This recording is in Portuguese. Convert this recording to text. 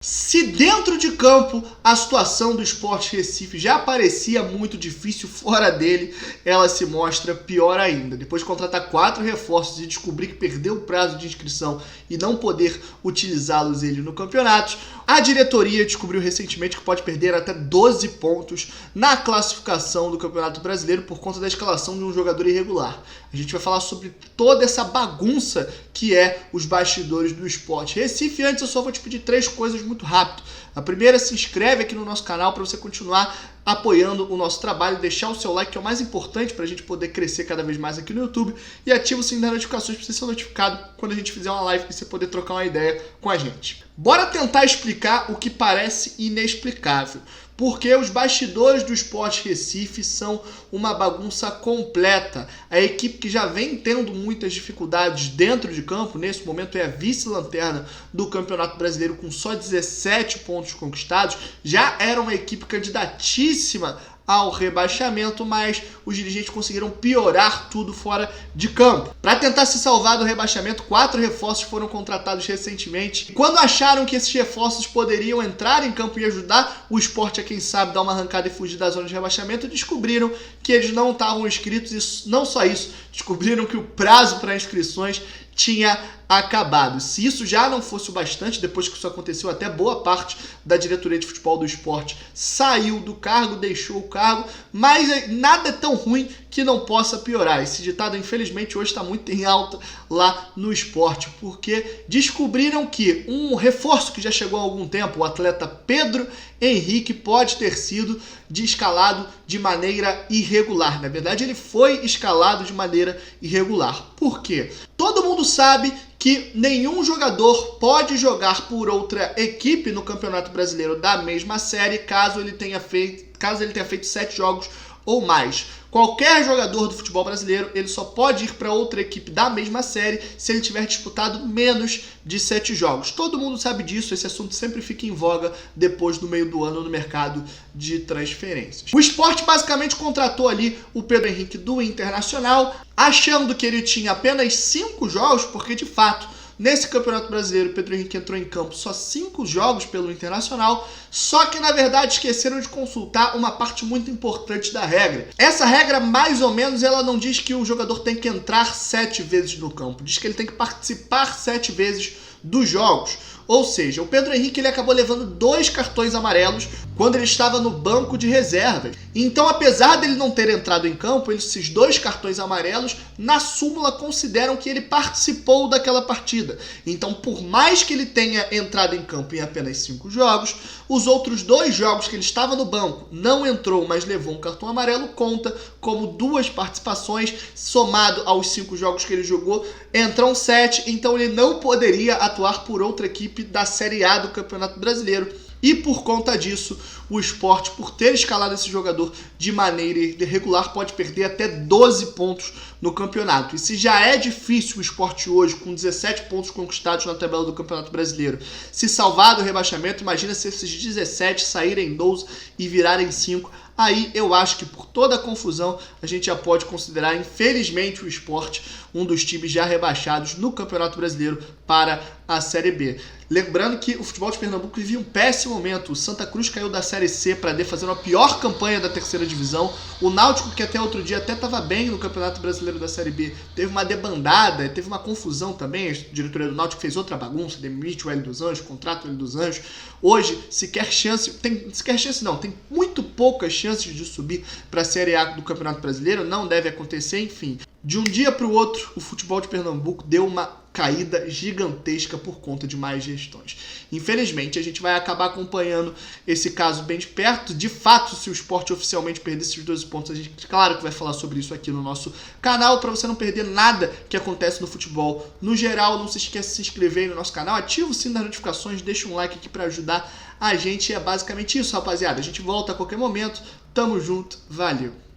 Se dentro de campo a situação do Sport Recife já parecia muito difícil, fora dele ela se mostra pior ainda. Depois de contratar 4 reforços e descobrir que perdeu o prazo de inscrição e não poder utilizá-los no campeonato, a diretoria descobriu recentemente que pode perder até 12 pontos na classificação do Campeonato Brasileiro por conta da escalação de um jogador irregular. A gente vai falar sobre toda essa bagunça que é os bastidores do Sport Recife. Antes eu só vou te pedir 3 coisas muito rápido. A primeira, se inscreve aqui no nosso canal para você continuar apoiando o nosso trabalho, deixar o seu like, que é o mais importante para a gente poder crescer cada vez mais aqui no YouTube, e ativa o sininho das notificações para você ser notificado quando a gente fizer uma live e você poder trocar uma ideia com a gente. Bora tentar explicar o que parece inexplicável, porque os bastidores do Sport Recife são uma bagunça completa. A equipe que já vem tendo muitas dificuldades dentro de campo, nesse momento é a vice-lanterna do Campeonato Brasileiro com só 17 pontos conquistados, já era uma equipe candidatíssima ao rebaixamento, mas os dirigentes conseguiram piorar tudo fora de campo. Para tentar se salvar do rebaixamento, 4 reforços foram contratados recentemente. E quando acharam que esses reforços poderiam entrar em campo e ajudar o Sport a, quem sabe, dar uma arrancada e fugir da zona de rebaixamento, descobriram que eles não estavam inscritos e não só isso, descobriram que o prazo para inscrições tinha acabado. Se isso já não fosse o bastante, depois que isso aconteceu, até boa parte da diretoria de futebol do Sport saiu do cargo, deixou o cargo, mas nada é tão ruim que não possa piorar. Esse ditado, infelizmente, hoje está muito em alta lá no Sport, porque descobriram que um reforço que já chegou há algum tempo, o atleta Pedro Henrique, pode ter sido escalado de maneira irregular. Na verdade, ele foi escalado de maneira irregular. Por quê? Todo mundo sabe que nenhum jogador pode jogar por outra equipe no Campeonato Brasileiro da mesma série caso ele tenha feito 7 jogos ou mais. Qualquer jogador do futebol brasileiro, ele só pode ir para outra equipe da mesma série se ele tiver disputado menos de 7 jogos. Todo mundo sabe disso, esse assunto sempre fica em voga depois do meio do ano no mercado de transferências. O Sport basicamente contratou ali o Pedro Henrique do Internacional, achando que ele tinha apenas 5 jogos, porque de fato, nesse Campeonato Brasileiro, o Pedro Henrique entrou em campo só 5 jogos pelo Internacional, só que na verdade esqueceram de consultar uma parte muito importante da regra. Essa regra, mais ou menos, ela não diz que o jogador tem que entrar 7 vezes no campo, diz que ele tem que participar 7 vezes dos jogos. Ou seja, o Pedro Henrique ele acabou levando 2 cartões amarelos quando ele estava no banco de reservas. Então, apesar dele não ter entrado em campo, esses 2 cartões amarelos, na súmula, consideram que ele participou daquela partida. Então, por mais que ele tenha entrado em campo em apenas 5 jogos, os outros 2 jogos que ele estava no banco, não entrou, mas levou um cartão amarelo, conta como 2 participações, somado aos 5 jogos que ele jogou, entram 7, então ele não poderia atuar por outra equipe da Série A do Campeonato Brasileiro. E por conta disso, o Sport, por ter escalado esse jogador de maneira irregular, pode perder até 12 pontos no campeonato. E se já é difícil o Sport hoje, com 17 pontos conquistados na tabela do Campeonato Brasileiro, se salvar do rebaixamento, imagina se esses 17 saírem 12 e virarem 5. Aí eu acho que por toda a confusão a gente já pode considerar, infelizmente, o Sport um dos times já rebaixados no Campeonato Brasileiro para a Série B. Lembrando que o futebol de Pernambuco vivia um péssimo momento. O Santa Cruz caiu da Série C para D, fazendo a pior campanha da 3ª divisão. O Náutico, que até outro dia até estava bem no Campeonato Brasileiro da Série B, teve uma debandada, teve uma confusão também. A diretoria do Náutico fez outra bagunça, demite o Hélio dos Anjos, contrata o Hélio dos Anjos. Hoje, tem muito poucas chances de subir para a Série A do Campeonato Brasileiro, não deve acontecer, enfim. De um dia para o outro, o futebol de Pernambuco deu uma caída gigantesca por conta de más gestões. Infelizmente, a gente vai acabar acompanhando esse caso bem de perto. De fato, se o Sport oficialmente perder esses 12 pontos, a gente, claro, que vai falar sobre isso aqui no nosso canal, para você não perder nada que acontece no futebol no geral. Não se esqueça de se inscrever aí no nosso canal, ativa o sino das notificações, deixa um like aqui para ajudar a gente. É basicamente isso, rapaziada. A gente volta a qualquer momento. Tamo junto, valeu!